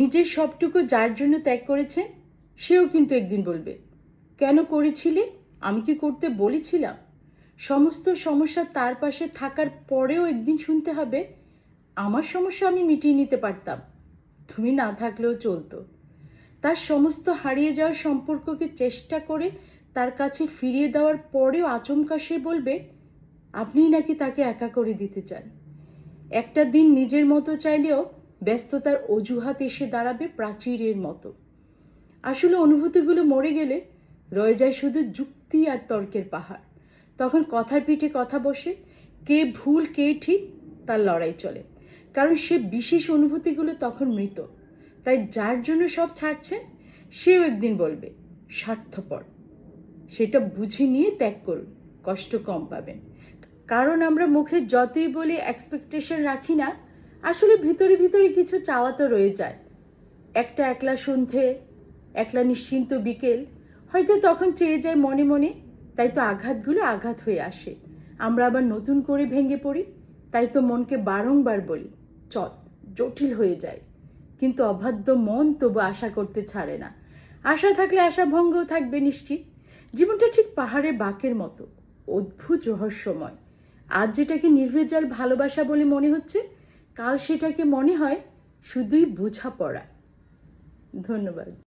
নিজের সবটুকু যার জন্য ত্যাগ করেছে সেও কিন্তু একদিন বলবে, কেন করেছিলে? আমি কি করতে বলেছিলাম? সমস্ত সমস্যা তার পাশে থাকার পরেও একদিন শুনতে হবে, আমার সমস্যা আমি মিটিয়ে নিতে পারতাম, তুমি না থাকলেও চলতো। তার সমস্ত হারিয়ে যাওয়ার সম্পর্ককে চেষ্টা করে তার কাছে ফিরিয়ে দেওয়ার পরেও আচমকা সে বলবে আপনিই নাকি তাকে একা করে দিতে চান। একটা দিন নিজের মতো চাইলেও ব্যস্ততার অজুহাত এসে দাঁড়াবে প্রাচীরের মতো। আসলে অনুভূতিগুলো মরে গেলে রয়ে যায় শুধু যুক্তি আর তর্কের পাহাড়। তখন কথার পিঠে কথা বসে, কে ভুল কে ঠিক তার লড়াই চলে। কারণ সে বিশেষ অনুভূতিগুলো তখন মৃত। তাই যার জন্য সব ছাড়ছেন সেও একদিন বলবে স্বার্থপর। সেটা বুঝে নিয়ে ত্যাগ করুন, কষ্ট কম পাবেন। কারণ আমরা মুখে যতই বলি এক্সপেকটেশন রাখি না, আসলে ভিতরে ভিতরে কিছু চাওয়া তো রয়ে যায়। একটা একলা সন্ধে, একলা নিশ্চিন্ত বিকেল, হয়তো তখন চেয়ে যায় মনে মনে। তাই তো আঘাতগুলো আঘাত হয়ে আসে, আমরা আবার নতুন করে ভেঙে পড়ি। তাই তো মনকে বারংবার বলি চল, জটিল হয়ে যায়। কিন্তু অবাধ্য মন তবু আশা করতে ছাড়ে না। আশা থাকলে আশা ভঙ্গও থাকবে নিশ্চিত। জীবনটা ঠিক পাহাড়ের বাঁকের মতো, অদ্ভুত রহস্যময়। আজ যেটাকে নির্ভেজাল ভালোবাসা বলে মনে হচ্ছে, কাল সেটাকে মনে হয় শুধুই বোঝাপড়া। ধন্যবাদ।